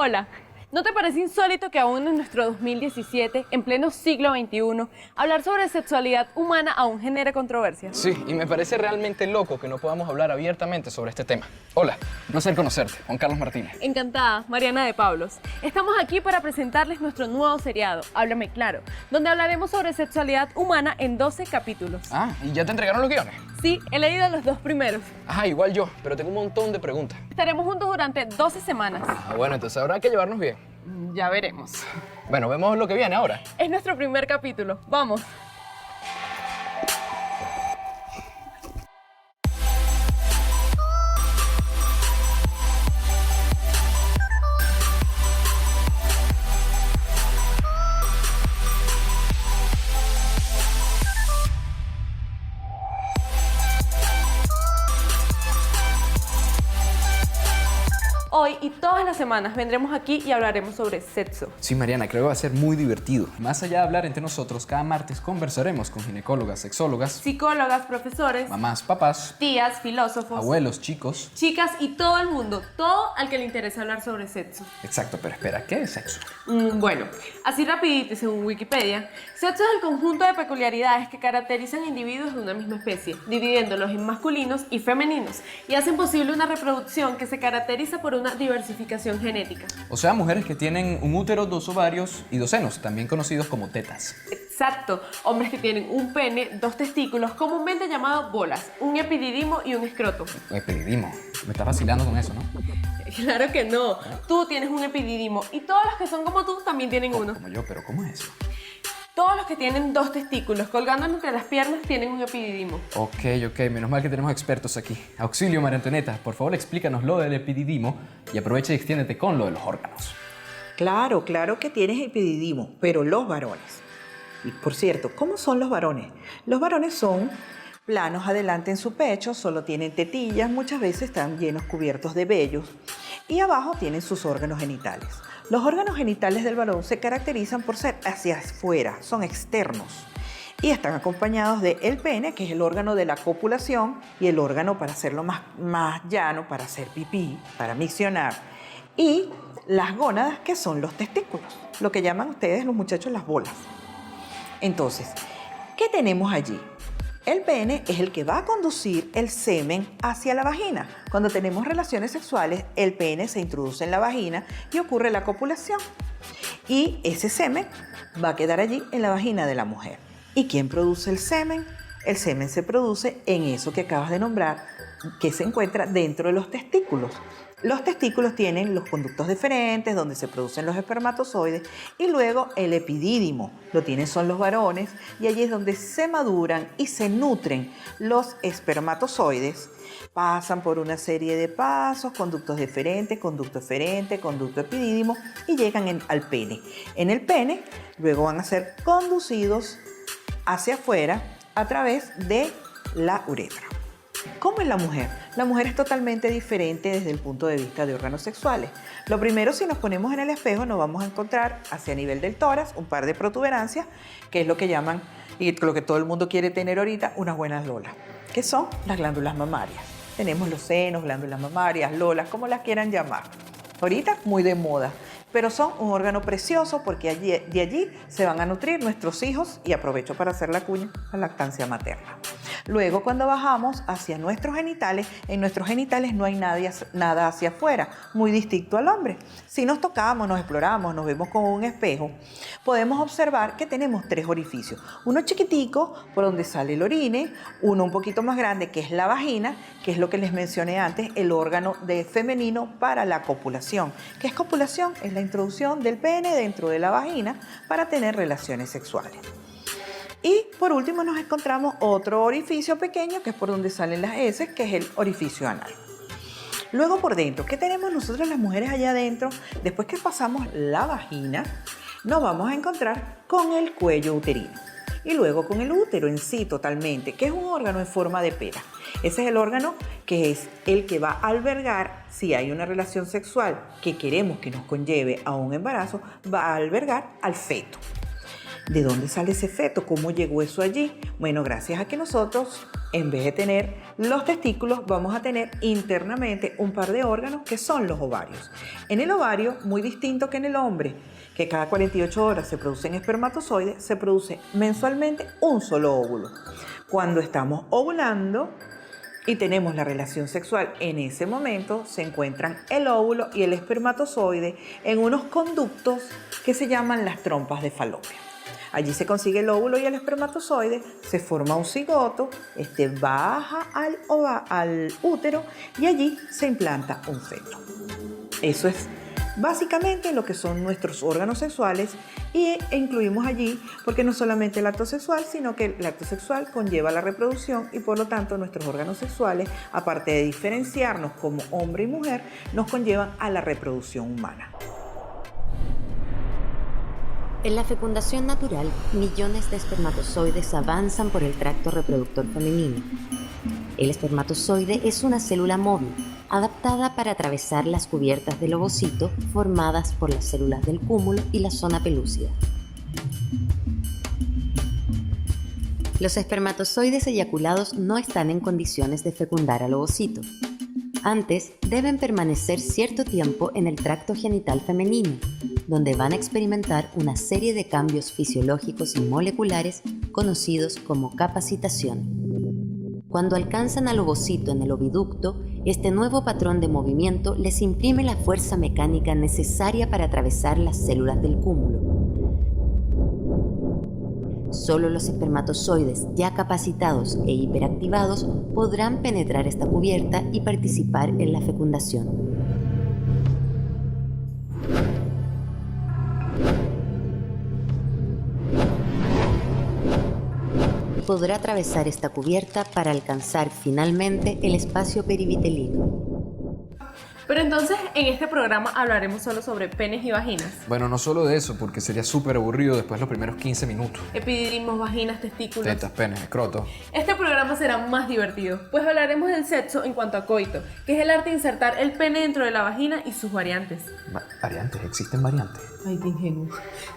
Hola, ¿no te parece insólito que aún en nuestro 2017, en pleno siglo XXI, hablar sobre sexualidad humana aún genere controversia? Sí, y me parece realmente loco que no podamos hablar abiertamente sobre este tema. Hola, un placer conocerte, Juan Carlos Martínez. Encantada, Mariana de Pablos. Estamos aquí para presentarles nuestro nuevo seriado, Háblame Claro, donde hablaremos sobre sexualidad humana en 12 capítulos. Ah, ¿y ya te entregaron los guiones? Sí, he leído los 2 primeros. Ajá, igual yo, pero tengo un montón de preguntas. Estaremos juntos durante 12 semanas. Ah, bueno, entonces habrá que llevarnos bien. Ya veremos. Bueno, vemos lo que viene ahora. Es nuestro primer capítulo. ¡Vamos! Hoy y todas las semanas vendremos aquí y hablaremos sobre sexo. Sí, Mariana, creo que va a ser muy divertido. Más allá de hablar entre nosotros, cada martes conversaremos con ginecólogas, sexólogas, Psicólogas, profesores, mamás, papás, tías, filósofos, abuelos, chicos. chicas y todo el mundo, todo al que le interesa hablar sobre sexo. Exacto, pero espera, ¿qué es sexo? Bueno, así rapidito, según Wikipedia, sexo es el conjunto de peculiaridades que caracterizan a individuos de una misma especie, dividiéndolos en masculinos y femeninos, y hacen posible una reproducción que se caracteriza por una diversificación genética. O sea, mujeres que tienen un útero, 2 ovarios y 2 senos, también conocidos como tetas. Exacto, hombres que tienen un pene, 2 testículos, comúnmente llamados bolas, un epididimo y un escroto. Epididimo. Me estás vacilando con eso, ¿no? Claro que no, tú tienes un epididimo y todos los que son como tú también tienen uno. Como yo, pero ¿cómo es eso? Todos los que tienen 2 testículos colgando entre las piernas tienen un epididimo. Ok, menos mal que tenemos expertos aquí. Auxilio, María Antonieta, por favor explícanos lo del epididimo y aprovecha y extiéndete con lo de los órganos. Claro que tienes epididimo, pero los varones. Y por cierto, ¿cómo son los varones? Los varones son planos adelante en su pecho, solo tienen tetillas, muchas veces están llenos cubiertos de vellos y abajo tienen sus órganos genitales. Los órganos genitales del varón se caracterizan por ser hacia afuera, son externos y están acompañados del pene, que es el órgano de la copulación y el órgano para hacerlo más llano, para hacer pipí, para miccionar, y las gónadas, que son los testículos, lo que llaman ustedes los muchachos las bolas. Entonces, ¿qué tenemos allí? El pene es el que va a conducir el semen hacia la vagina. Cuando tenemos relaciones sexuales, el pene se introduce en la vagina y ocurre la copulación. Y ese semen va a quedar allí en la vagina de la mujer. ¿Y quién produce el semen? El semen se produce en eso que acabas de nombrar, que se encuentra dentro de los testículos. Los testículos tienen los conductos deferentes, donde se producen los espermatozoides, y luego el epidídimo, son los varones, y allí es donde se maduran y se nutren los espermatozoides. Pasan por una serie de pasos, conductos deferentes, conducto eferente, conducto epidídimo, y llegan al pene. En el pene, luego van a ser conducidos hacia afuera a través de la uretra. ¿Cómo es la mujer? La mujer es totalmente diferente desde el punto de vista de órganos sexuales. Lo primero, si nos ponemos en el espejo, nos vamos a encontrar hacia nivel del tórax un par de protuberancias, que es lo que llaman, y lo que todo el mundo quiere tener ahorita, unas buenas lolas, que son las glándulas mamarias. Tenemos los senos, glándulas mamarias, lolas, como las quieran llamar. Ahorita muy de moda, pero son un órgano precioso porque de allí se van a nutrir nuestros hijos, y aprovecho para hacer la cuña, la lactancia materna. Luego, cuando bajamos hacia nuestros genitales, en nuestros genitales no hay nada hacia afuera, muy distinto al hombre. Si nos tocamos, nos exploramos, nos vemos con un espejo, podemos observar que tenemos 3 orificios. Uno chiquitico, por donde sale el orine, uno un poquito más grande, que es la vagina, que es lo que les mencioné antes, el órgano femenino para la copulación. ¿Qué es copulación? Es la introducción del pene dentro de la vagina para tener relaciones sexuales. Y por último nos encontramos otro orificio pequeño, que es por donde salen las heces, que es el orificio anal. Luego por dentro, ¿qué tenemos nosotros las mujeres allá adentro? Después que pasamos la vagina, nos vamos a encontrar con el cuello uterino. Y luego con el útero en sí totalmente, que es un órgano en forma de pera. Ese es el órgano que es el que va a albergar, si hay una relación sexual que queremos que nos conlleve a un embarazo, va a albergar al feto. ¿De dónde sale ese feto? ¿Cómo llegó eso allí? Bueno, gracias a que nosotros, en vez de tener los testículos, vamos a tener internamente un par de órganos que son los ovarios. En el ovario, muy distinto que en el hombre, que cada 48 horas se producen espermatozoides, se produce mensualmente un solo óvulo. Cuando estamos ovulando y tenemos la relación sexual, en ese momento se encuentran el óvulo y el espermatozoide en unos conductos que se llaman las trompas de Falopio. Allí se consigue el óvulo y el espermatozoide, se forma un cigoto, este baja al útero y allí se implanta un feto. Eso es básicamente lo que son nuestros órganos sexuales e incluimos allí, porque no solamente el acto sexual, sino que el acto sexual conlleva la reproducción y por lo tanto nuestros órganos sexuales, aparte de diferenciarnos como hombre y mujer, nos conllevan a la reproducción humana. En la fecundación natural, millones de espermatozoides avanzan por el tracto reproductor femenino. El espermatozoide es una célula móvil, adaptada para atravesar las cubiertas del ovocito formadas por las células del cúmulo y la zona pelúcida. Los espermatozoides eyaculados no están en condiciones de fecundar al ovocito. Antes, deben permanecer cierto tiempo en el tracto genital femenino, donde van a experimentar una serie de cambios fisiológicos y moleculares conocidos como capacitación. Cuando alcanzan al ovocito en el oviducto, este nuevo patrón de movimiento les imprime la fuerza mecánica necesaria para atravesar las células del cúmulo. Solo los espermatozoides ya capacitados e hiperactivados podrán penetrar esta cubierta y participar en la fecundación. Podrá atravesar esta cubierta para alcanzar finalmente el espacio perivitelino. Pero entonces, en este programa hablaremos solo sobre penes y vaginas. Bueno, no solo de eso, porque sería súper aburrido después los primeros 15 minutos. Epididimos, vaginas, testículos. Tetas, penes, escroto. Este programa será más divertido, pues hablaremos del sexo en cuanto a coito, que es el arte de insertar el pene dentro de la vagina y sus variantes. Variantes, existen variantes. Ay, qué ingenuo.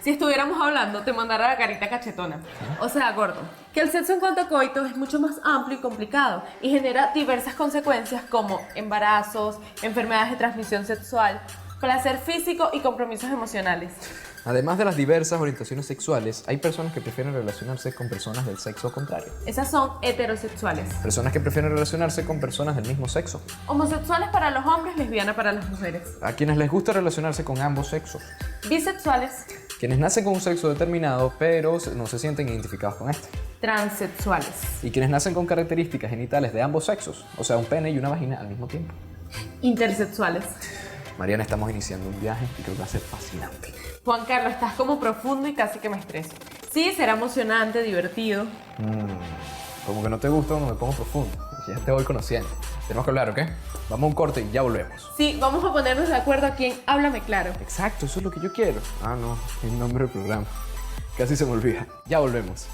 Si estuviéramos hablando, te mandara la carita cachetona. O sea, gordo, que el sexo en cuanto a coito es mucho más amplio y complicado y genera diversas consecuencias como embarazos, enfermedades de transmisión sexual, placer físico y compromisos emocionales. Además de las diversas orientaciones sexuales, hay personas que prefieren relacionarse con personas del sexo contrario. Esas son heterosexuales. Personas que prefieren relacionarse con personas del mismo sexo. Homosexuales para los hombres, lesbiana para las mujeres. A quienes les gusta relacionarse con ambos sexos. Bisexuales. Quienes nacen con un sexo determinado, pero no se sienten identificados con este. Transexuales. Y quienes nacen con características genitales de ambos sexos, o sea, un pene y una vagina al mismo tiempo. Intersexuales. Mariana, estamos iniciando un viaje y creo que va a ser fascinante. Juan Carlos, estás como profundo y casi que me estreso. Sí, será emocionante, divertido. Como que no te gusta cuando me pongo profundo. Ya te voy conociendo. Tenemos que hablar, ¿ok? Vamos a un corte y ya volvemos. Sí, vamos a ponernos de acuerdo aquí en Háblame Claro. Exacto, eso es lo que yo quiero. Ah, no, es el nombre del programa. Casi se me olvida. Ya volvemos.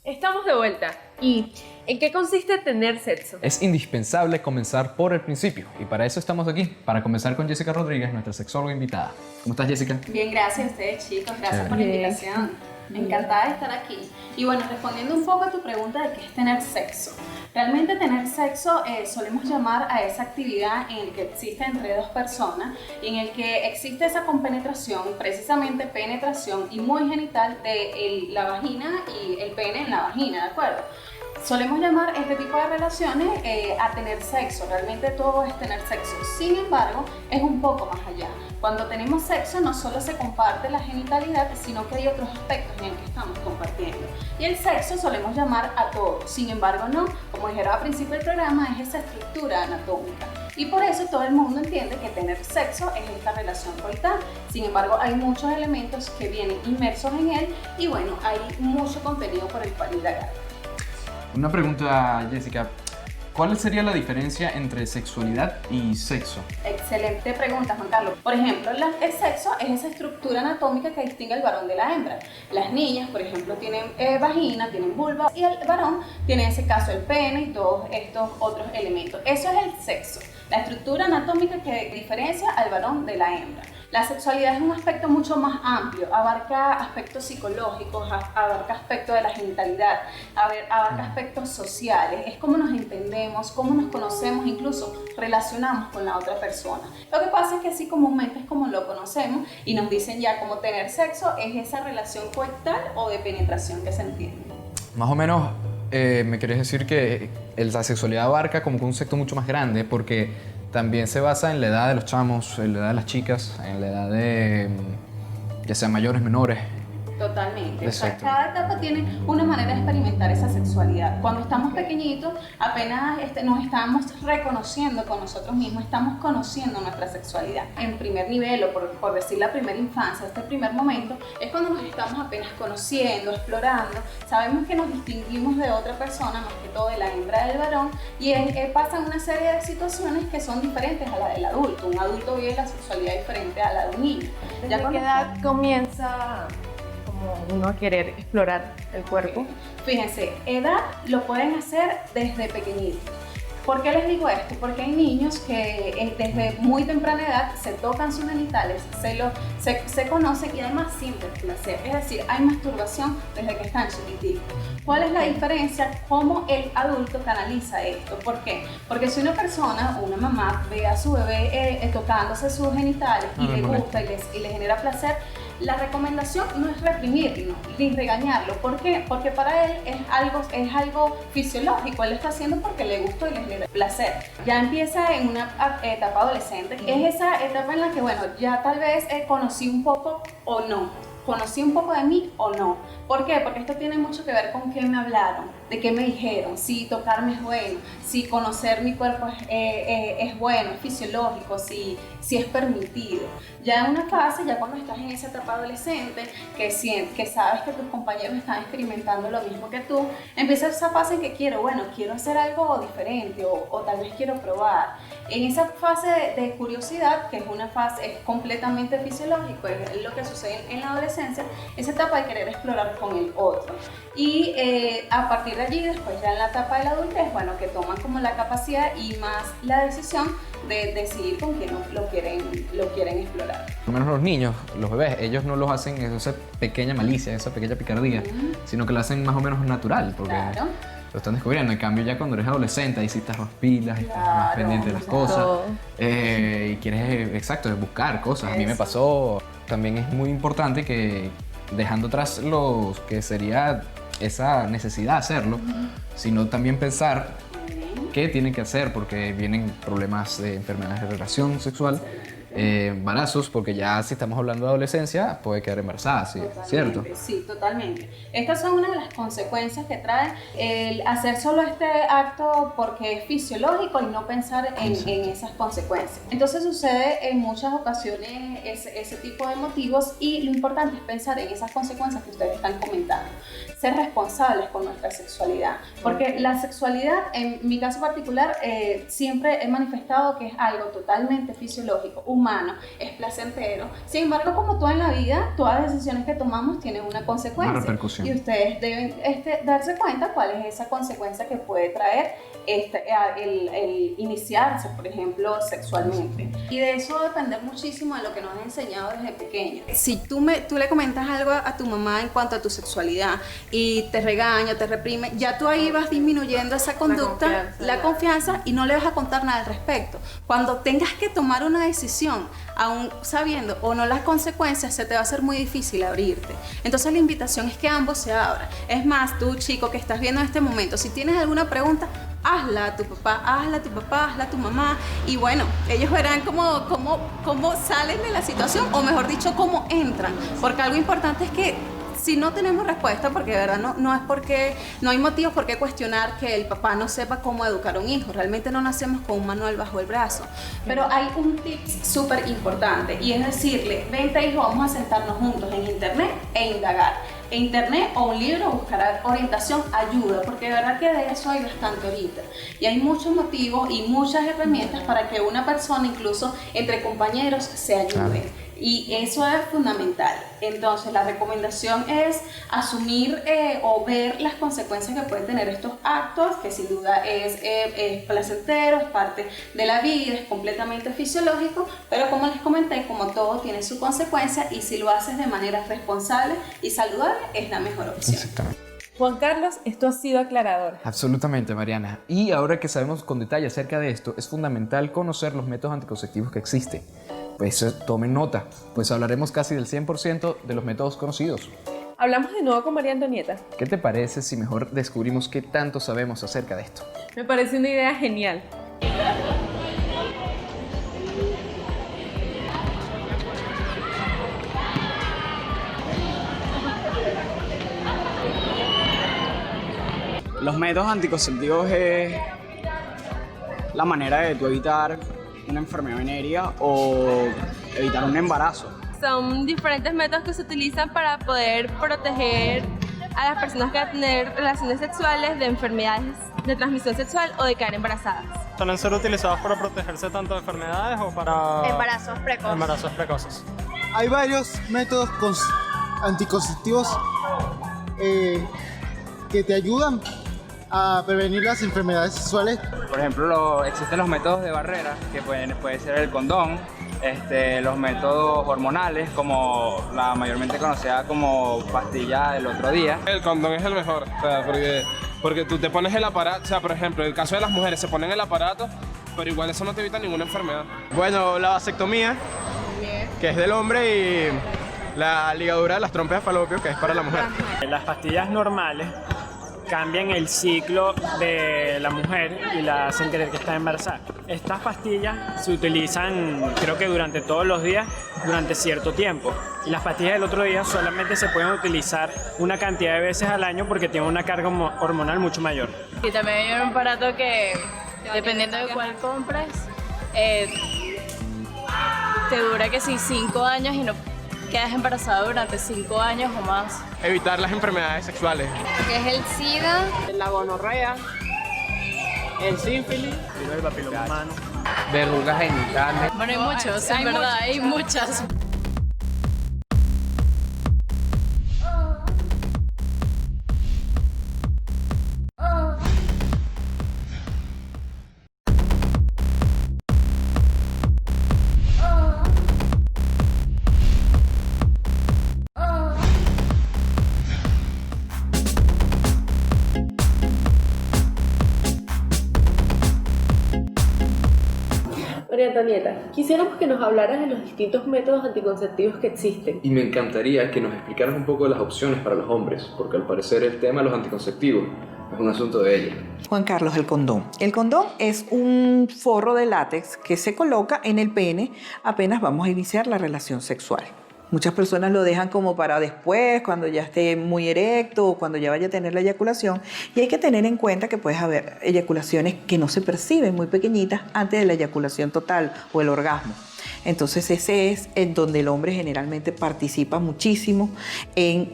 Estamos de vuelta. ¿Y en qué consiste tener sexo? Es indispensable comenzar por el principio y para eso estamos aquí, para comenzar con Jessica Rodríguez, nuestra sexóloga invitada. ¿Cómo estás, Jessica? Bien, gracias a ustedes, chicos. Gracias por la Bien. invitación. Encantada de estar aquí. Y bueno, respondiendo un poco a tu pregunta de qué es tener sexo. Realmente tener sexo solemos llamar a esa actividad en la que existe entre dos personas y en el que existe esa compenetración, precisamente penetración y muy genital de la vagina y el pene en la vagina, ¿de acuerdo? Solemos llamar este tipo de relaciones a tener sexo. Realmente todo es tener sexo. Sin embargo, es un poco más allá. Cuando tenemos sexo no solo se comparte la genitalidad, sino que hay otros aspectos en el que estamos compartiendo. Y el sexo solemos llamar a todo. Sin embargo, no. Como dijeron al principio del programa, es esa estructura anatómica. Y por eso todo el mundo entiende que tener sexo es esta relación coital. Sin embargo, hay muchos elementos que vienen inmersos en él y bueno, hay mucho contenido por el cual indagar. Una pregunta, Jessica. ¿Cuál sería la diferencia entre sexualidad y sexo? Excelente pregunta, Juan Carlos. Por ejemplo, el sexo es esa estructura anatómica que distingue al varón de la hembra. Las niñas, por ejemplo, tienen vagina, tienen vulva, y el varón tiene en ese caso el pene y todos estos otros elementos. Eso es el sexo, la estructura anatómica que diferencia al varón de la hembra. La sexualidad es un aspecto mucho más amplio, abarca aspectos psicológicos, abarca aspectos de la genitalidad, abarca aspectos sociales, es cómo nos entendemos, cómo nos conocemos, incluso relacionamos con la otra persona. Lo que pasa es que así comúnmente es como lo conocemos y nos dicen ya cómo tener sexo es esa relación coital o de penetración que se entiende. Más o menos, me querés decir que la sexualidad abarca como que un sector mucho más grande porque también se basa en la edad de los chamos, en la edad de las chicas, en la edad de ya sean mayores, menores. Totalmente. Exacto. Cada etapa tiene una manera de experimentar esa sexualidad. Cuando estamos pequeñitos, apenas nos estamos reconociendo con nosotros mismos, estamos conociendo nuestra sexualidad. En primer nivel, o por decir la primera infancia, este primer momento, es cuando nos estamos apenas conociendo, explorando. Sabemos que nos distinguimos de otra persona, más que todo de la hembra del varón, y pasan una serie de situaciones que son diferentes a la del adulto. Un adulto vive la sexualidad diferente a la de un niño. ¿Desde qué edad comienza uno a querer explorar el cuerpo? Fíjense, edad lo pueden hacer desde pequeñitos. ¿Por qué les digo esto? Porque hay niños que desde muy temprana edad se tocan sus genitales, se conocen y además sienten placer. Es decir, hay masturbación desde que están chiquititos. ¿Cuál es la diferencia? ¿Cómo el adulto canaliza esto? ¿Por qué? Porque si una persona o una mamá ve a su bebé tocándose sus genitales y le gusta y le genera placer, la recomendación no es reprimirlo ni regañarlo. ¿Por qué? Porque para él es algo fisiológico. Él lo está haciendo porque le gusta y le genera placer. Ya empieza en una etapa adolescente. Es esa etapa en la que, bueno, ya tal vez conocí un poco o no. ¿Conocí un poco de mí o no? ¿Por qué? Porque esto tiene mucho que ver con qué me hablaron, de qué me dijeron, si tocarme es bueno, si conocer mi cuerpo es bueno, es fisiológico, si es permitido. Ya en una fase, ya cuando estás en esa etapa adolescente, que sabes que tus compañeros están experimentando lo mismo que tú, empieza esa fase en que quiero hacer algo diferente o tal vez quiero probar. En esa fase de curiosidad, que es una fase es completamente fisiológico, es lo que sucede en la adolescencia, esa etapa de querer explorar con el otro. Y a partir de allí, después ya en la etapa de la adultez, bueno, que toman como la capacidad y más la decisión de decidir con quién lo quieren explorar. Por lo menos los niños, los bebés, ellos no los hacen esa pequeña malicia, esa pequeña picardía, sino que lo hacen más o menos natural, porque Claro. lo están descubriendo. En cambio, ya cuando eres adolescente, ahí sí estás más pilas, y estás más pendiente de las cosas. Todo. Y quieres, exacto, buscar cosas. A mí me pasó, también es muy importante que dejando atrás lo que sería esa necesidad de hacerlo, sino también pensar qué tienen que hacer, porque vienen problemas de enfermedades de relación sexual, embarazos, porque ya si estamos hablando de adolescencia, puede quedar embarazada, ¿sí? ¿Cierto? Sí, totalmente. Estas son una de las consecuencias que trae el hacer solo este acto porque es fisiológico y no pensar en esas consecuencias. Entonces sucede en muchas ocasiones ese tipo de motivos y lo importante es pensar en esas consecuencias que ustedes están comentando. Ser responsables con nuestra sexualidad, porque la sexualidad, en mi caso particular, siempre he manifestado que es algo totalmente fisiológico, humano, es placentero. Sin embargo, como todo en la vida, todas las decisiones que tomamos tienen una consecuencia. Una repercusión. Y ustedes deben darse cuenta cuál es esa consecuencia que puede traer el iniciarse, por ejemplo, sexualmente. Y de eso va a depender muchísimo de lo que nos han enseñado desde pequeños. Si tú le comentas algo a tu mamá en cuanto a tu sexualidad y te regaña, te reprime, ya tú ahí vas disminuyendo esa conducta, la confianza y no le vas a contar nada al respecto. Cuando tengas que tomar una decisión, aún sabiendo o no las consecuencias, se te va a hacer muy difícil abrirte. Entonces la invitación es que ambos se abran. Es más, tú chico que estás viendo en este momento, si tienes alguna pregunta, hazla a tu papá, hazla a tu papá, hazla a tu mamá y bueno, ellos verán cómo salen de la situación o mejor dicho, cómo entran, porque algo importante es que si no tenemos respuesta, porque de verdad no es porque no hay motivos por qué cuestionar que el papá no sepa cómo educar a un hijo. Realmente no nacemos con un manual bajo el brazo. Pero hay un tip súper importante y es decirle, vente hijo, vamos a sentarnos juntos en internet e indagar. internet o un libro, buscar orientación, ayuda, porque de verdad que de eso hay bastante ahorita. Y hay muchos motivos y muchas herramientas para que una persona, incluso entre compañeros, se ayude. Y eso es fundamental. Entonces la recomendación es asumir o ver las consecuencias que pueden tener estos actos, que sin duda es placentero, es parte de la vida, es completamente fisiológico, pero como les comenté, como todo tiene su consecuencia, y si lo haces de manera responsable y saludable es la mejor opción. Exactamente. Juan Carlos, esto ha sido aclarador. Absolutamente, Mariana. Y ahora que sabemos con detalle acerca de esto, es fundamental conocer los métodos anticonceptivos que existen. Pues tomen nota, pues hablaremos casi del 100% de los métodos conocidos. Hablamos de nuevo con María Antonieta. ¿Qué te parece si mejor descubrimos qué tanto sabemos acerca de esto? Me parece una idea genial. Los métodos anticonceptivos es la manera de tú evitar una enfermedad venérea o evitar un embarazo. Son diferentes métodos que se utilizan para poder proteger a las personas que van a tener relaciones sexuales de enfermedades de transmisión sexual o de caer embarazadas. Suelen ser utilizados para protegerse tanto de enfermedades o para embarazos precoces. Hay varios métodos anticonceptivos que te ayudan a prevenir las enfermedades sexuales. Por ejemplo, existen los métodos de barrera, que puede ser el condón, los métodos hormonales, como la mayormente conocida como pastilla del otro día. El condón es el mejor, o sea, porque tú te pones el aparato, o sea, por ejemplo, en el caso de las mujeres se ponen el aparato, pero igual eso no te evita ninguna enfermedad. Bueno, la vasectomía, que es del hombre, y la ligadura de las trompas de falopio, que es para la mujer. Las pastillas normales cambian el ciclo de la mujer y la hacen creer que está embarazada. Estas pastillas se utilizan, creo que durante todos los días, durante cierto tiempo. Y las pastillas del otro día solamente se pueden utilizar una cantidad de veces al año porque tienen una carga hormonal mucho mayor. Y también hay un aparato que, dependiendo de cuál compres, te dura que sí 5 años y no quedas embarazada durante 5 años o más. Evitar las enfermedades sexuales. Que es el SIDA, La gonorrea, el sífilis, el papiloma humano. Verrugas genitales. bueno, hay muchos, en verdad, hay muchas. María Antonieta, quisiéramos que nos hablaras de los distintos métodos anticonceptivos que existen. Y me encantaría que nos explicaras un poco de las opciones para los hombres, porque al parecer el tema de los anticonceptivos es un asunto de ella. Juan Carlos, el condón. El condón es un forro de látex que se coloca en el pene apenas vamos a iniciar la relación sexual. Muchas personas lo dejan como para después, cuando ya esté muy erecto o cuando ya vaya a tener la eyaculación. Y hay que tener en cuenta que puedes haber eyaculaciones que no se perciben, muy pequeñitas, antes de la eyaculación total o el orgasmo. Entonces ese es en donde el hombre generalmente participa muchísimo en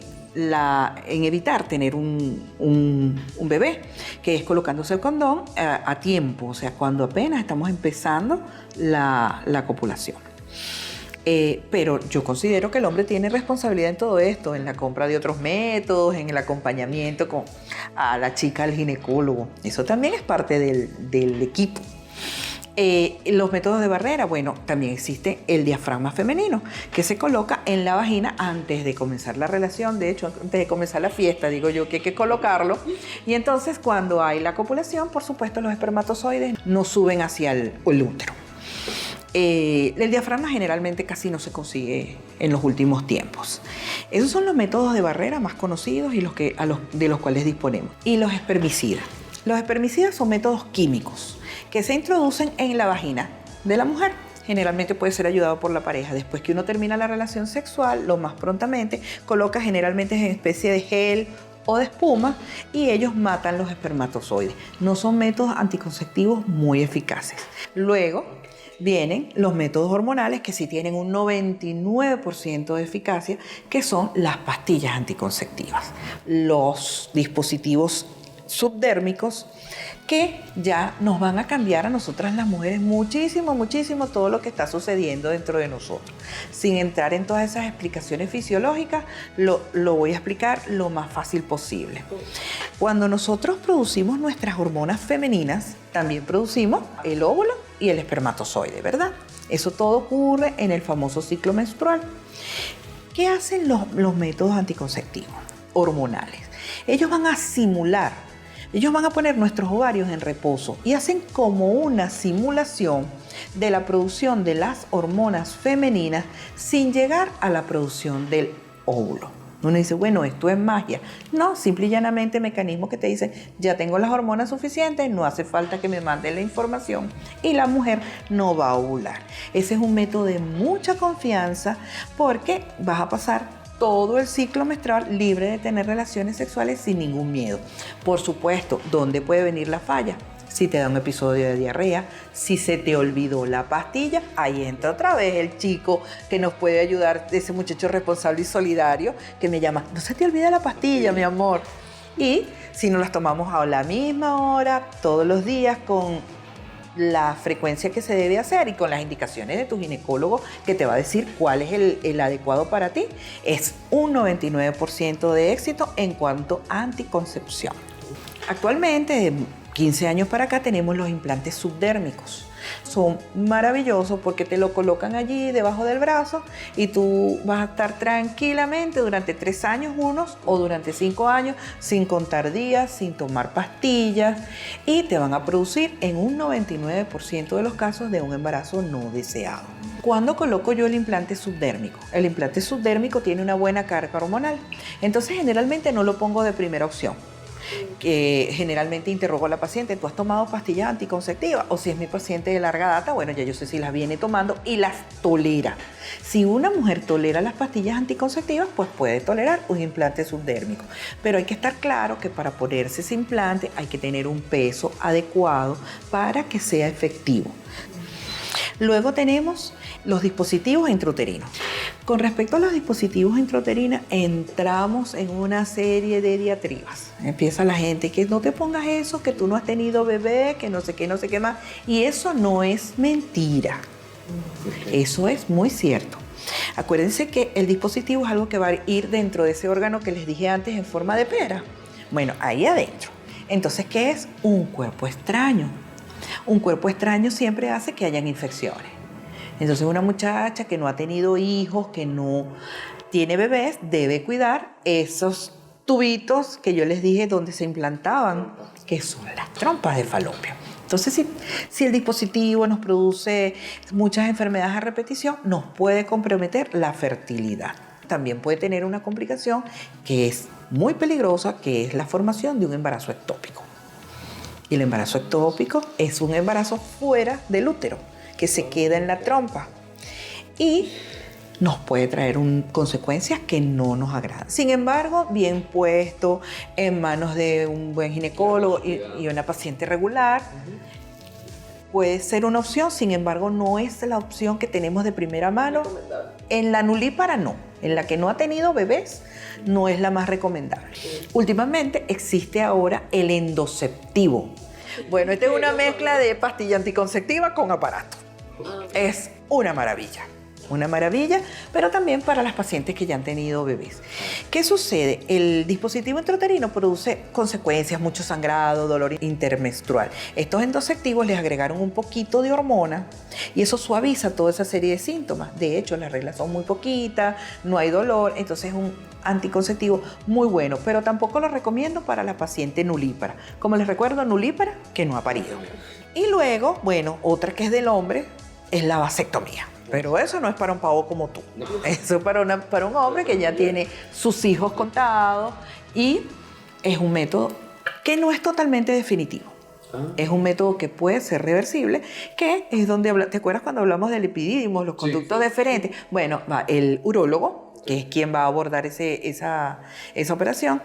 evitar tener un bebé, que es colocándose el condón a tiempo, o sea, cuando apenas estamos empezando la copulación. Pero yo considero que el hombre tiene responsabilidad en todo esto, en la compra de otros métodos, en el acompañamiento a la chica al ginecólogo. Eso también es parte del equipo. Los métodos de barrera, bueno, también existe el diafragma femenino, que se coloca en la vagina antes de comenzar la relación, de hecho, antes de comenzar la fiesta, digo yo que hay que colocarlo. Y entonces cuando hay la copulación, por supuesto, los espermatozoides no suben hacia el útero. El diafragma generalmente casi no se consigue en los últimos tiempos. Esos son los métodos de barrera más conocidos y de los cuales disponemos. Y los espermicidas. Los espermicidas son métodos químicos que se introducen en la vagina de la mujer. Generalmente puede ser ayudado por la pareja. Después que uno termina la relación sexual, lo más prontamente, coloca generalmente en especie de gel o de espuma y ellos matan los espermatozoides. No son métodos anticonceptivos muy eficaces, Luego vienen los métodos hormonales que sí tienen un 99% de eficacia, que son las pastillas anticonceptivas, los dispositivos subdérmicos que ya nos van a cambiar a nosotras las mujeres muchísimo, muchísimo todo lo que está sucediendo dentro de nosotros. Sin entrar en todas esas explicaciones fisiológicas, lo voy a explicar lo más fácil posible. Cuando nosotros producimos nuestras hormonas femeninas, también producimos el óvulo y el espermatozoide, ¿verdad? Eso todo ocurre en el famoso ciclo menstrual. ¿Qué hacen los métodos anticonceptivos hormonales? Ellos van a simular. Ellos van a poner nuestros ovarios en reposo y hacen como una simulación de la producción de las hormonas femeninas sin llegar a la producción del óvulo. Uno dice, bueno, esto es magia. No, simple y llanamente mecanismos que te dicen, ya tengo las hormonas suficientes, no hace falta que me manden la información y la mujer no va a ovular. Ese es un método de mucha confianza porque vas a pasar todo el ciclo menstrual libre de tener relaciones sexuales sin ningún miedo. Por supuesto, ¿dónde puede venir la falla? Si te da un episodio de diarrea, si se te olvidó la pastilla, ahí entra otra vez el chico que nos puede ayudar, ese muchacho responsable y solidario que me llama, no se te olvida la pastilla, mi amor. Y si nos las tomamos a la misma hora, todos los días, con la frecuencia que se debe hacer y con las indicaciones de tu ginecólogo que te va a decir cuál es el adecuado para ti, es un 99% de éxito en cuanto a anticoncepción. Actualmente, de 15 años para acá, tenemos los implantes subdérmicos. Son maravillosos porque te lo colocan allí debajo del brazo y tú vas a estar tranquilamente durante 3 años unos o durante 5 años sin contar días, sin tomar pastillas, y te van a producir en un 99% de los casos de un embarazo no deseado. ¿Cuándo coloco yo el implante subdérmico? El implante subdérmico tiene una buena carga hormonal, entonces generalmente no lo pongo de primera opción. Que generalmente interrogo a la paciente, ¿tú has tomado pastillas anticonceptivas? O si es mi paciente de larga data, bueno, ya yo sé si las viene tomando y las tolera. Si una mujer tolera las pastillas anticonceptivas, pues puede tolerar un implante subdérmico. Pero hay que estar claro que para ponerse ese implante hay que tener un peso adecuado para que sea efectivo. Luego tenemos los dispositivos intrauterinos. Con respecto a los dispositivos intrauterinos, entramos en una serie de diatribas. Empieza la gente que no te pongas eso, que tú no has tenido bebé, que no sé qué más. Y eso no es mentira. Eso es muy cierto. Acuérdense que el dispositivo es algo que va a ir dentro de ese órgano que les dije antes en forma de pera. Bueno, ahí adentro. Entonces, ¿qué es? Un cuerpo extraño. Un cuerpo extraño siempre hace que hayan infecciones. Entonces una muchacha que no ha tenido hijos, que no tiene bebés, debe cuidar esos tubitos que yo les dije donde se implantaban, que son las trompas de falopio. Entonces, si el dispositivo nos produce muchas enfermedades a repetición, nos puede comprometer la fertilidad. También puede tener una complicación que es muy peligrosa, que es la formación de un embarazo ectópico. Y el embarazo ectópico es un embarazo fuera del útero, que se queda en la trompa y nos puede traer consecuencias que no nos agradan. Sin embargo, bien puesto, en manos de un buen ginecólogo y una paciente regular, puede ser una opción. Sin embargo, no es la opción que tenemos de primera mano. En la nulípara no, en la que no ha tenido bebés, no es la más recomendable. Últimamente existe ahora el endoceptivo. Bueno, esta es una mezcla de pastilla anticonceptiva con aparato. Es una maravilla, pero también para las pacientes que ya han tenido bebés. ¿Qué sucede? El dispositivo intrauterino produce consecuencias, mucho sangrado, dolor intermenstrual. Estos endoceptivos les agregaron un poquito de hormona y eso suaviza toda esa serie de síntomas. De hecho, las reglas son muy poquitas, no hay dolor, entonces es un anticonceptivo muy bueno, pero tampoco lo recomiendo para la paciente nulípara. Como les recuerdo, nulípara que no ha parido. Y luego, bueno, otra que es del hombre es la vasectomía. Pero eso no es para un pavo como tú. Eso es para un hombre que ya tiene sus hijos contados y es un método que no es totalmente definitivo. Es un método que puede ser reversible, que es donde, ¿te acuerdas cuando hablamos del epidídimo, los conductos deferentes? Bueno, va el urólogo, que es quien va a abordar esa operación,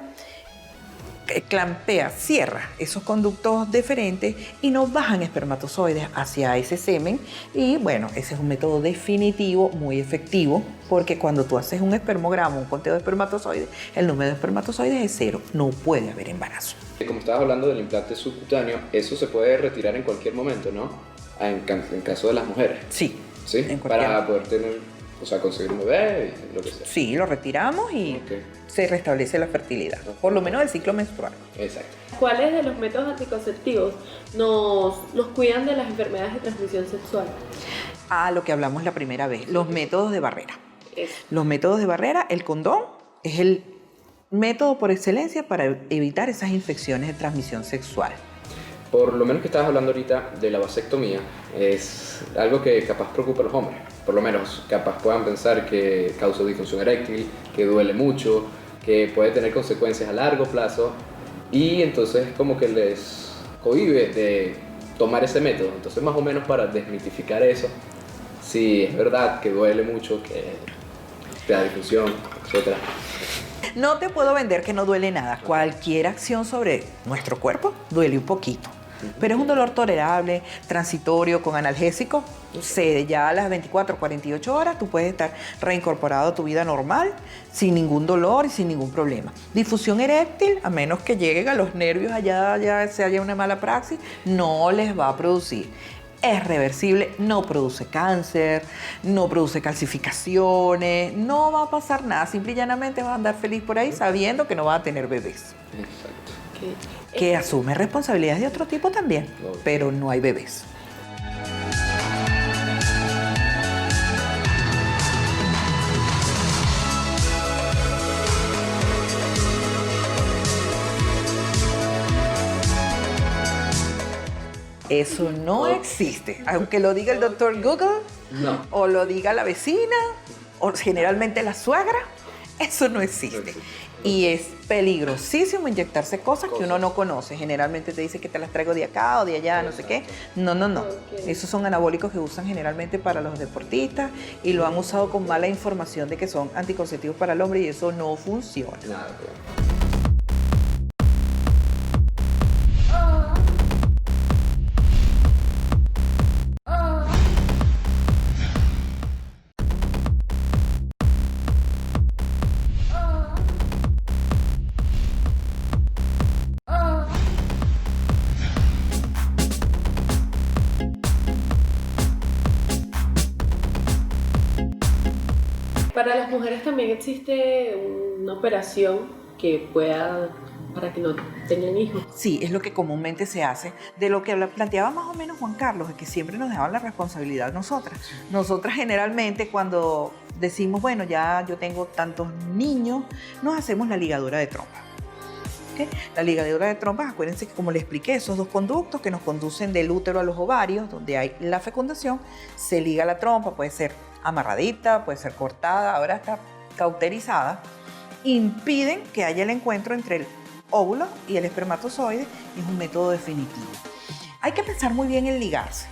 clampea, cierra esos conductos deferentes y no bajan espermatozoides hacia ese semen. Y bueno, ese es un método definitivo, muy efectivo, porque cuando tú haces un espermograma, un conteo de espermatozoides, el número de espermatozoides es 0, no puede haber embarazo. Como estabas hablando del implante subcutáneo, eso se puede retirar en cualquier momento, ¿no? En caso de las mujeres. Sí. ¿Sí? Para poder tener, o sea, conseguir un bebé y lo que sea. Sí, lo retiramos y se restablece la fertilidad, por lo menos el ciclo menstrual. Exacto. ¿Cuáles de los métodos anticonceptivos nos cuidan de las enfermedades de transmisión sexual? Lo que hablamos la primera vez, los métodos de barrera. Los métodos de barrera, el condón es el método por excelencia para evitar esas infecciones de transmisión sexual. Por lo menos que estabas hablando ahorita de la vasectomía, es algo que capaz preocupa a los hombres. Por lo menos capaz puedan pensar que causa disfunción eréctil, que duele mucho, que puede tener consecuencias a largo plazo, y entonces como que les cohíbe de tomar ese método. Entonces, más o menos para desmitificar eso, si es verdad que duele mucho, que te da disfunción, etc. No te puedo vender que no duele nada. Cualquier acción sobre nuestro cuerpo duele un poquito. Pero es un dolor tolerable, transitorio, con analgésico. Ya a las 24 o 48 horas tú puedes estar reincorporado a tu vida normal, sin ningún dolor y sin ningún problema. Difusión eréctil, a menos que lleguen a los nervios allá, ya se haya una mala praxis, no les va a producir. Es reversible, no produce cáncer, no produce calcificaciones, no va a pasar nada. Simple y llanamente vas a andar feliz por ahí sabiendo que no vas a tener bebés. Exacto. Que asume responsabilidades de otro tipo también, pero no hay bebés. Eso no existe. Aunque lo diga el doctor Google, o lo diga la vecina, o generalmente la suegra, eso no existe. Y es peligrosísimo inyectarse cosas que uno no conoce. Generalmente te dice que te las traigo de acá o de allá, no sé qué. No. Esos son anabólicos que usan generalmente para los deportistas y lo han usado con mala información de que son anticonceptivos para el hombre y eso no funciona. Para las mujeres también existe una operación que pueda, para que no tengan hijos. Sí, es lo que comúnmente se hace. De lo que planteaba más o menos Juan Carlos, es que siempre nos dejaban la responsabilidad nosotras. Nosotras generalmente cuando decimos, bueno, ya yo tengo tantos niños, nos hacemos la ligadura de trompa. ¿Okay? La ligadura de trompas, acuérdense que como les expliqué, esos dos conductos que nos conducen del útero a los ovarios, donde hay la fecundación, se liga la trompa, puede ser amarradita, puede ser cortada, ahora está cauterizada, impiden que haya el encuentro entre el óvulo y el espermatozoide y es un método definitivo. Hay que pensar muy bien en ligarse.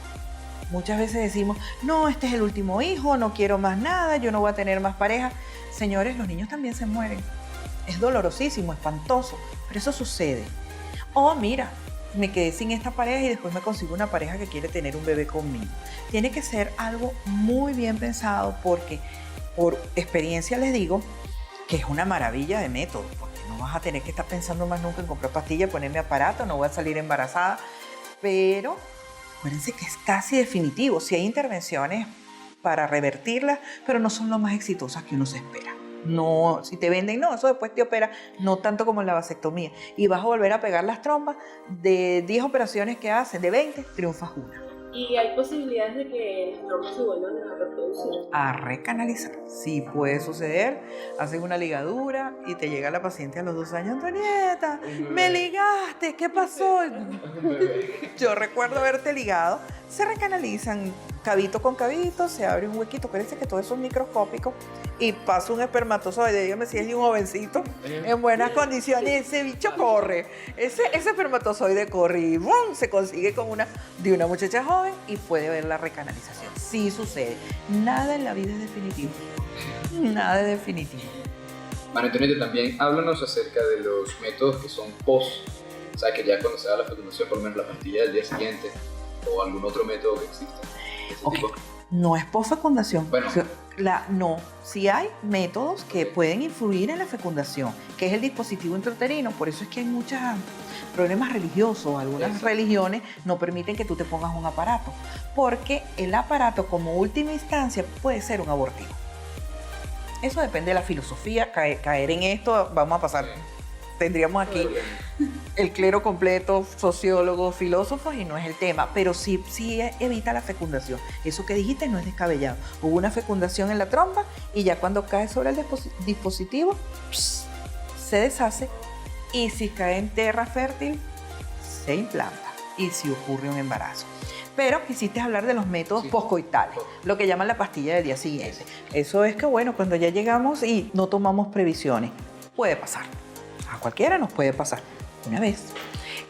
Muchas veces decimos, no, este es el último hijo, no quiero más nada, yo no voy a tener más pareja. Señores, los niños también se mueren. Es dolorosísimo, espantoso, pero eso sucede. Oh, mira, me quedé sin esta pareja y después me consigo una pareja que quiere tener un bebé conmigo. Tiene que ser algo muy bien pensado porque por experiencia les digo que es una maravilla de método, porque no vas a tener que estar pensando más nunca en comprar pastillas, ponerme aparato, no voy a salir embarazada, pero acuérdense que es casi definitivo. Sí hay intervenciones para revertirlas, pero no son lo más exitosas que uno se espera. No, si te venden, no, eso después te opera, no tanto como en la vasectomía. Y vas a volver a pegar las trompas, de 10 operaciones que hacen, de 20, triunfas una. ¿Y hay posibilidades de que las trompas se vuelvan a reproducir? A recanalizar. Sí puede suceder. Hacen una ligadura y te llega la paciente a los 2 años, Antonieta, me ligaste, ¿qué pasó? Yo recuerdo haberte ligado. Se recanalizan cabito con cabito, se abre un huequito. Acuérdense que todo eso es microscópico y pasa un espermatozoide, dígame si es de un jovencito en buenas condiciones, ese bicho corre, ese espermatozoide corre y ¡bum! Se consigue con de una muchacha joven y puede ver la recanalización. Sí sucede. Nada en la vida es definitivo. Nada es definitivo. María Antonieta, también háblanos acerca de los métodos que son post, o sea, que ya cuando se da la fecundación, por lo menos la pastilla del día siguiente, o algún otro método que exista. No es posfecundación. Bueno. No, sí hay métodos que pueden influir en la fecundación, que es el dispositivo intrauterino. Por eso es que hay muchos problemas religiosos. Algunas religiones no permiten que tú te pongas un aparato, porque el aparato como última instancia puede ser un abortivo. Eso depende de la filosofía. Caer en esto, vamos a pasar. Tendríamos aquí el clero completo, sociólogos, filósofos, y no es el tema, pero sí evita la fecundación. Eso que dijiste no es descabellado. Hubo una fecundación en la trompa y ya cuando cae sobre el dispositivo, se deshace, y si cae en tierra fértil, se implanta, y si ocurre un embarazo. Pero quisiste hablar de los métodos poscoitales, lo que llaman la pastilla del día siguiente. Eso es que, bueno, cuando ya llegamos y no tomamos previsiones, puede pasar. A cualquiera nos puede pasar una vez.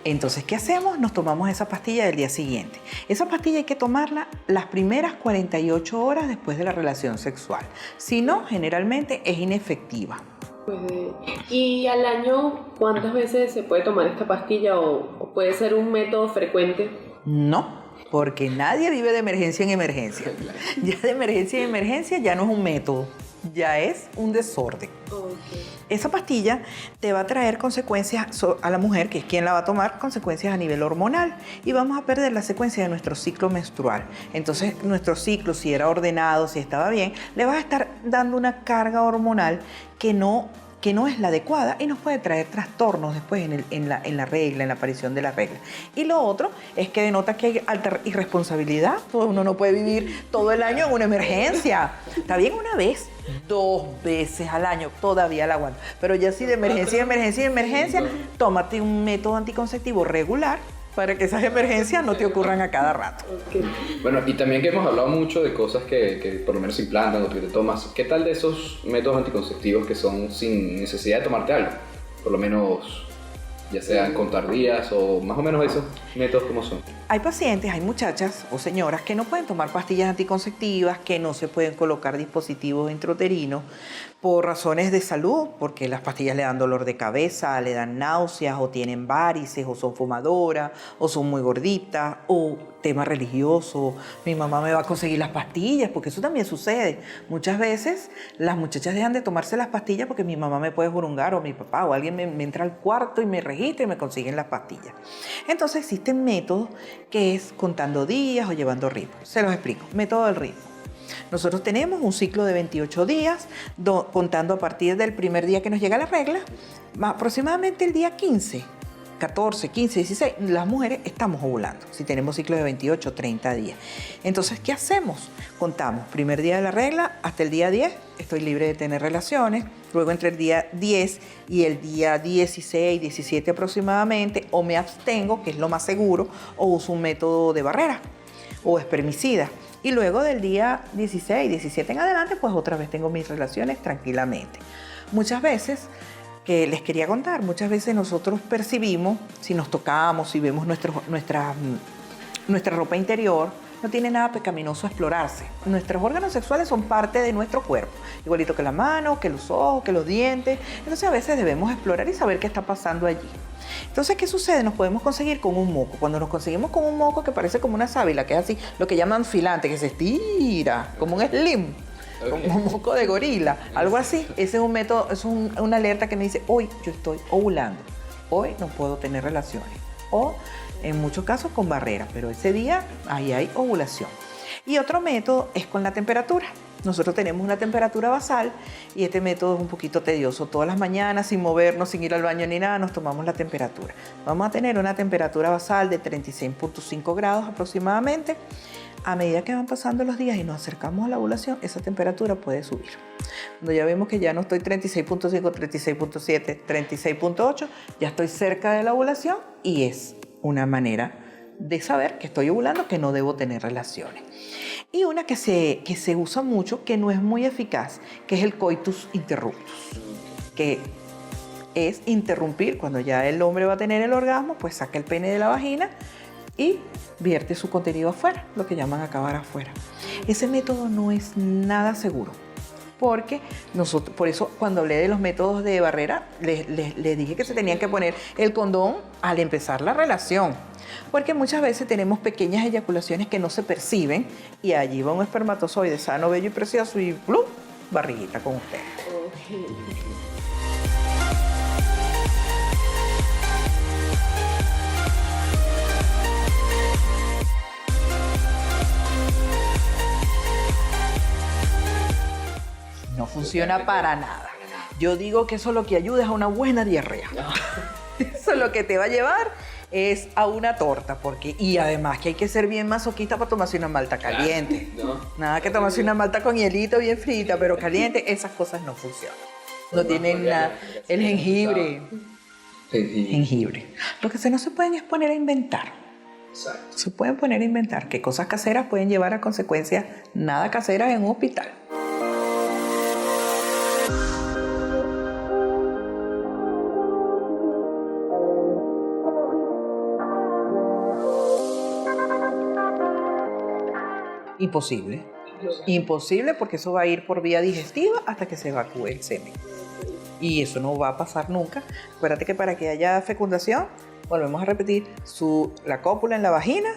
Entonces, ¿qué hacemos? Nos tomamos esa pastilla del día siguiente. Esa pastilla hay que tomarla las primeras 48 horas después de la relación sexual. Si no, generalmente es inefectiva. ¿Y al año cuántas veces se puede tomar esta pastilla o puede ser un método frecuente? No, porque nadie vive de emergencia en emergencia. Ya de emergencia en emergencia ya no es un método, ya es un desorden. Esa pastilla te va a traer consecuencias a la mujer, que es quien la va a tomar, consecuencias a nivel hormonal, y vamos a perder la secuencia de nuestro ciclo menstrual. Entonces, nuestro ciclo, si era ordenado, si estaba bien, le vas a estar dando una carga hormonal que no es la adecuada, y nos puede traer trastornos después en la regla, en la aparición de la regla. Y lo otro es que denota que hay alta irresponsabilidad. Uno no puede vivir todo el año en una emergencia. Está bien una vez, 2 veces al año, todavía la aguanto. Pero ya si de emergencia, tómate un método anticonceptivo regular para que esas emergencias no te ocurran a cada rato. Bueno, y también que hemos hablado mucho de cosas que por lo menos se implantan o que te tomas. ¿Qué tal de esos métodos anticonceptivos que son sin necesidad de tomarte algo? Por lo menos, ya sean contar días o más o menos esos métodos, ¿cómo son? Hay pacientes, hay muchachas o señoras que no pueden tomar pastillas anticonceptivas, que no se pueden colocar dispositivos intrauterinos por razones de salud, porque las pastillas le dan dolor de cabeza, le dan náuseas, o tienen varices, o son fumadoras, o son muy gorditas, o tema religioso, mi mamá me va a conseguir las pastillas, porque eso también sucede. Muchas veces las muchachas dejan de tomarse las pastillas porque mi mamá me puede jurungar, o mi papá, o alguien me entra al cuarto y me registra y me consiguen las pastillas. Entonces existen métodos que es contando días o llevando ritmo. Se los explico. Método del ritmo. Nosotros tenemos un ciclo de 28 días, contando a partir del primer día que nos llega la regla, aproximadamente el día 15, 14, 15, 16, las mujeres estamos ovulando, si tenemos ciclo de 28, 30 días. Entonces, ¿qué hacemos? Contamos, primer día de la regla hasta el día 10, estoy libre de tener relaciones, luego entre el día 10 y el día 16, 17 aproximadamente, o me abstengo, que es lo más seguro, o uso un método de barrera o espermicida. Y luego del día 16, 17 en adelante, pues otra vez tengo mis relaciones tranquilamente. Muchas veces, que les quería contar, muchas veces nosotros percibimos, si nos tocamos, si vemos nuestra ropa interior, no tiene nada pecaminoso explorarse. Nuestros órganos sexuales son parte de nuestro cuerpo, igualito que la mano, que los ojos, que los dientes. Entonces a veces debemos explorar y saber qué está pasando allí. Entonces, ¿qué sucede? Nos podemos conseguir con un moco. Cuando nos conseguimos con un moco que parece como una sábila, que es así, lo que llaman filante, que se estira, como un slim, como un moco de gorila, algo así. Ese es un método, es una alerta que me dice, hoy yo estoy ovulando, hoy no puedo tener relaciones. O en muchos casos con barrera, pero ese día ahí hay ovulación. Y otro método es con la temperatura. Nosotros tenemos una temperatura basal y este método es un poquito tedioso. Todas las mañanas, sin movernos, sin ir al baño ni nada, nos tomamos la temperatura. Vamos a tener una temperatura basal de 36.5 grados aproximadamente. A medida que van pasando los días y nos acercamos a la ovulación, esa temperatura puede subir. Cuando ya vemos que ya no estoy 36.5, 36.7, 36.8, ya estoy cerca de la ovulación y es una manera de saber que estoy ovulando, que no debo tener relaciones. Y una que se usa mucho, que no es muy eficaz, que es el coitus interruptus, que es interrumpir cuando ya el hombre va a tener el orgasmo, pues saca el pene de la vagina y vierte su contenido afuera, lo que llaman acabar afuera. Ese método no es nada seguro, porque nosotros, por eso cuando hablé de los métodos de barrera, les dije que se tenían que poner el condón al empezar la relación. Porque muchas veces tenemos pequeñas eyaculaciones que no se perciben y allí va un espermatozoide sano, bello y precioso y ¡plum! Barriguita con usted. No funciona para nada. Yo digo que eso lo que ayuda es a una buena diarrea. Eso lo que te va a llevar es a una torta, y además que hay que ser bien masoquista para tomarse una malta caliente. ¿No? Nada que tomarse una malta con hielito bien frita, pero caliente, esas cosas no funcionan. No tienen nada. El jengibre. Jengibre. Lo que no se pueden es poner a inventar. Exacto. Se pueden poner a inventar que cosas caseras pueden llevar a consecuencias nada caseras en un hospital. Imposible. Imposible porque eso va a ir por vía digestiva hasta que se evacúe el semen. Y eso no va a pasar nunca. Acuérdate que para que haya fecundación, volvemos a repetir, la cópula en la vagina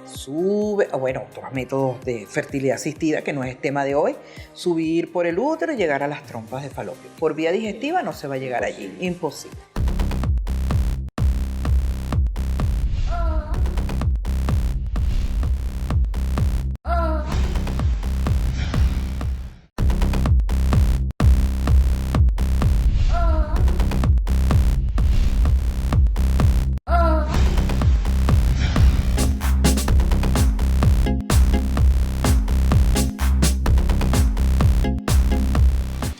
sube, otros métodos de fertilidad asistida, que no es tema de hoy, subir por el útero y llegar a las trompas de falopio. Por vía digestiva no se va a llegar allí. Imposible.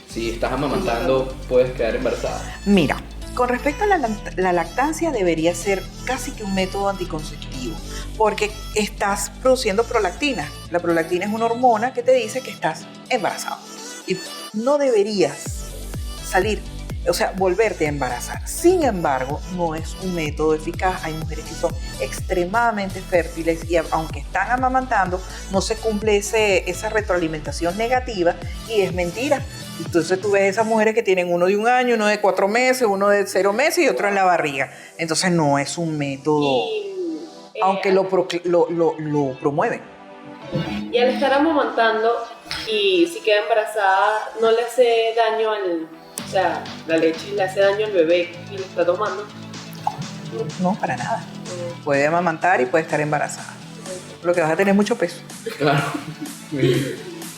Si estás amamantando, puedes quedar embarazada. Mira, con respecto a la lactancia debería ser casi que un método anticonceptivo, porque estás produciendo prolactina. La prolactina es una hormona que te dice que estás embarazado y no deberías volverte a embarazar. Sin embargo, no es un método eficaz. Hay mujeres que son extremadamente fértiles y aunque están amamantando, no se cumple esa retroalimentación negativa y es mentira. Entonces tú ves esas mujeres que tienen uno de 1 año, uno de 4 meses, uno de 0 meses y otro en la barriga. Entonces no es un método, aunque lo promueven. Y al estar amamantando y si queda embarazada, ¿no le hace daño la leche le hace daño al bebé que lo está tomando? No, para nada. Puede amamantar y puede estar embarazada. Lo que vas a tener mucho peso. Claro.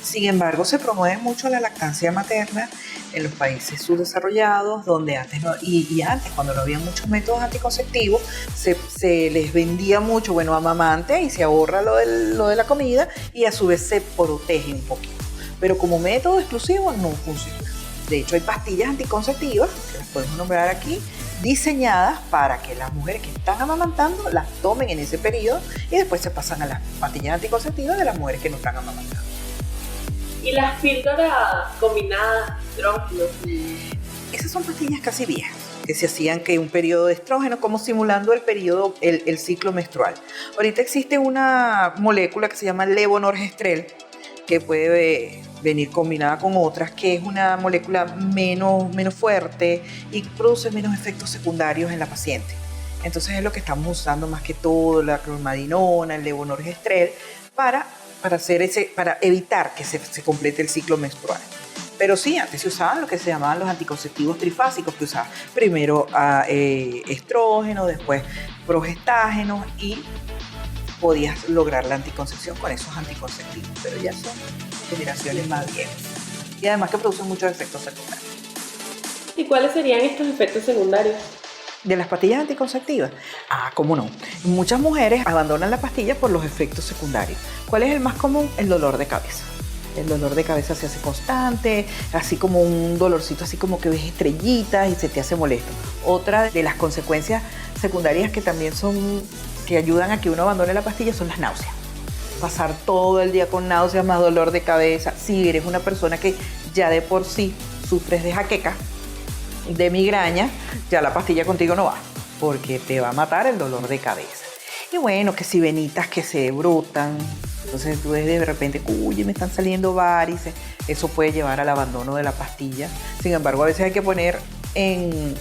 Sin embargo, se promueve mucho la lactancia materna en los países subdesarrollados, donde antes antes, cuando no había muchos métodos anticonceptivos, se les vendía mucho, amamante y se ahorra lo de la comida y a su vez se protege un poquito. Pero como método exclusivo no funciona. De hecho, hay pastillas anticonceptivas, que las podemos nombrar aquí, diseñadas para que las mujeres que están amamantando las tomen en ese periodo y después se pasan a las pastillas anticonceptivas de las mujeres que no están amamantando. ¿Y las píldoras combinadas, estrógenos? Esas son pastillas casi viejas, que se hacían que un periodo de estrógeno, como simulando el ciclo menstrual. Ahorita existe una molécula que se llama levonorgestrel, que puede venir combinada con otras, que es una molécula menos fuerte y produce menos efectos secundarios en la paciente. Entonces es lo que estamos usando más que todo, la clormadinona, el levonorgestrel, para evitar que se complete el ciclo menstrual. Pero sí, antes se usaban lo que se llamaban los anticonceptivos trifásicos, que usaban primero estrógeno, después progestágenos y podías lograr la anticoncepción con esos anticonceptivos, pero ya son generaciones más viejas. Y además que producen muchos efectos secundarios. ¿Y cuáles serían estos efectos secundarios? ¿De las pastillas anticonceptivas? ¿Cómo no? Muchas mujeres abandonan la pastilla por los efectos secundarios. ¿Cuál es el más común? El dolor de cabeza. El dolor de cabeza se hace constante, así como un dolorcito, así como que ves estrellitas y se te hace molesto. Otra de las consecuencias secundarias que también que ayudan a que uno abandone la pastilla son las náuseas. Pasar todo el día con náuseas más dolor de cabeza. Si eres una persona que ya de por sí sufres de jaqueca, de migraña, ya la pastilla contigo no va, porque te va a matar el dolor de cabeza. Y que si venitas que se brotan, Entonces tú ves de repente, uy, me están saliendo varices. Eso puede llevar al abandono de la pastilla. Sin embargo, a veces hay que poner en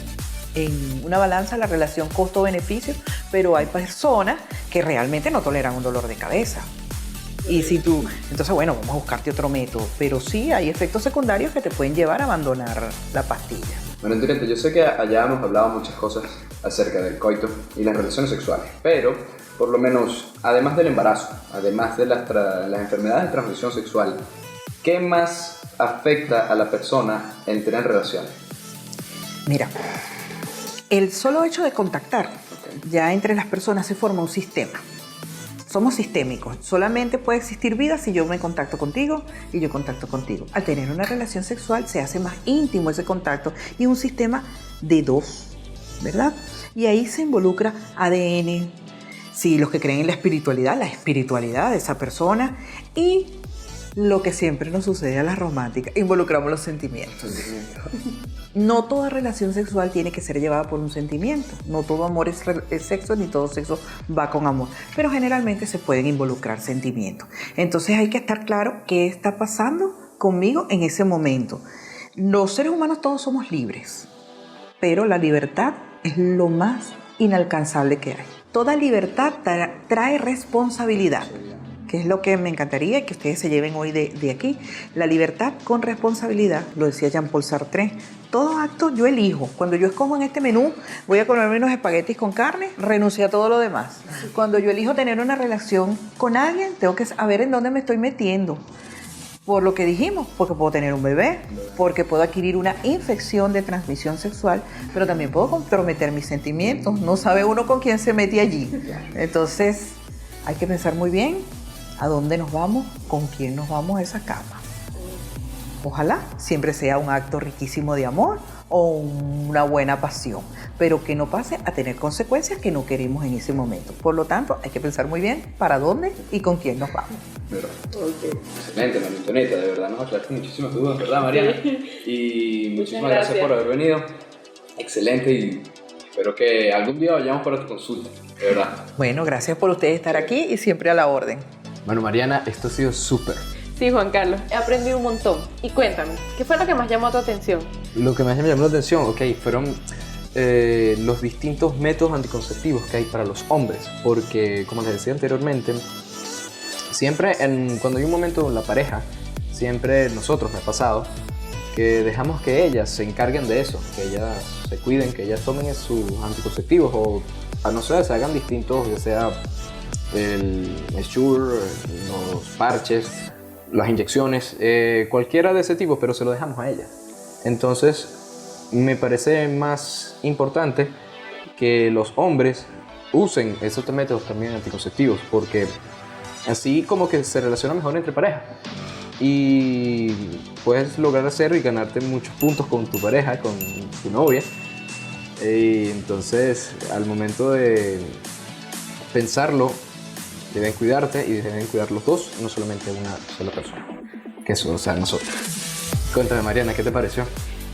una balanza la relación costo-beneficio, pero hay personas que realmente no toleran un dolor de cabeza. Y si tú, entonces bueno, vamos a buscarte otro método, pero sí hay efectos secundarios que te pueden llevar a abandonar la pastilla. Bueno, Antoneta, yo sé que allá hemos hablado muchas cosas acerca del coito y las relaciones sexuales, pero por lo menos, además del embarazo, además de las enfermedades de transmisión sexual, ¿qué más afecta a la persona en tener relaciones? Mira, el solo hecho de contactar, ya entre las personas se forma un sistema. Somos sistémicos. Solamente puede existir vida si yo me contacto contigo y yo contacto contigo. Al tener una relación sexual se hace más íntimo ese contacto y un sistema de dos, ¿verdad? Y ahí se involucra ADN, sí, los que creen en la espiritualidad de esa persona y lo que siempre nos sucede a las románticas, involucramos los sentimientos. No toda relación sexual tiene que ser llevada por un sentimiento. No todo amor es sexo, ni todo sexo va con amor. Pero generalmente se pueden involucrar sentimientos. Entonces hay que estar claro qué está pasando conmigo en ese momento. Los seres humanos todos somos libres, pero la libertad es lo más inalcanzable que hay. Toda libertad trae responsabilidad, que es lo que me encantaría que ustedes se lleven hoy de aquí. La libertad con responsabilidad, lo decía Jean-Paul Sartre. Todo acto yo elijo. Cuando yo escojo en este menú, voy a comerme unos espaguetis con carne, renuncio a todo lo demás. Cuando yo elijo tener una relación con alguien, tengo que saber en dónde me estoy metiendo. Por lo que dijimos, porque puedo tener un bebé, porque puedo adquirir una infección de transmisión sexual, pero también puedo comprometer mis sentimientos. No sabe uno con quién se mete allí. Entonces, hay que pensar muy bien a dónde nos vamos, con quién nos vamos a esa cama. Ojalá siempre sea un acto riquísimo de amor o una buena pasión, pero que no pase a tener consecuencias que no queremos en ese momento. Por lo tanto, hay que pensar muy bien para dónde y con quién nos vamos. Excelente, María Antonieta, de verdad nos aclaraste muchísimas dudas, ¿verdad, Mariana? Y muchísimas gracias por haber venido. Excelente, y espero que algún día vayamos para tu consulta, de verdad. Bueno, gracias por ustedes estar aquí y siempre a la orden. Bueno, Mariana, esto ha sido súper. Sí, Juan Carlos, he aprendido un montón. Y cuéntame, ¿qué fue lo que más llamó tu atención? Lo que más me llamó la atención, fueron los distintos métodos anticonceptivos que hay para los hombres. Porque, como les decía anteriormente, siempre cuando hay un momento en la pareja, siempre nosotros, me ha pasado, que dejamos que ellas se encarguen de eso, que ellas se cuiden, que ellas tomen sus anticonceptivos o, no sé, se hagan distintos, ya sea el Sure, los parches, las inyecciones, cualquiera de ese tipo, pero se lo dejamos a ellas. Entonces, me parece más importante que los hombres usen esos métodos también anticonceptivos, porque así como que se relaciona mejor entre pareja y puedes lograr hacer y ganarte muchos puntos con tu pareja, con tu novia. Y entonces, al momento de pensarlo, deben cuidarte y deben cuidar los dos, no solamente una sola persona, que eso, o sea, nosotros. Cuéntame, Mariana, ¿qué te pareció?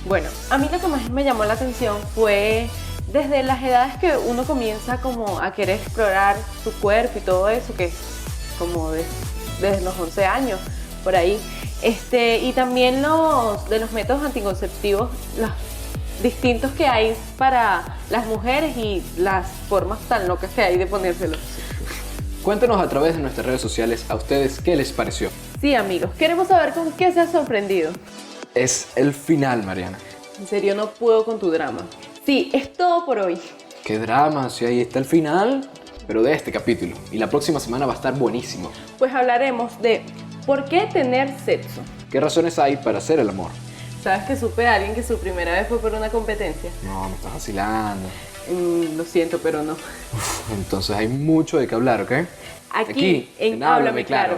Bueno, a mí lo que más me llamó la atención fue desde las edades que uno comienza como a querer explorar su cuerpo y todo eso, que es como desde los 11 años, por ahí. Y también de los métodos anticonceptivos, los distintos que hay para las mujeres y las formas tan locas que hay de ponérselos. Cuéntenos a través de nuestras redes sociales a ustedes qué les pareció. Sí, amigos, queremos saber con qué se ha sorprendido. Es el final, Mariana. En serio, no puedo con tu drama. Sí, es todo por hoy. ¿Qué drama? Si ahí está el final, pero de este capítulo. Y la próxima semana va a estar buenísimo. Pues hablaremos de ¿por qué tener sexo? ¿Qué razones hay para hacer el amor? ¿Sabes que supe a alguien que su primera vez fue por una competencia? No, me estás vacilando. Lo siento, pero no. Entonces hay mucho de qué hablar, ¿ok? Aquí en Háblame Claro.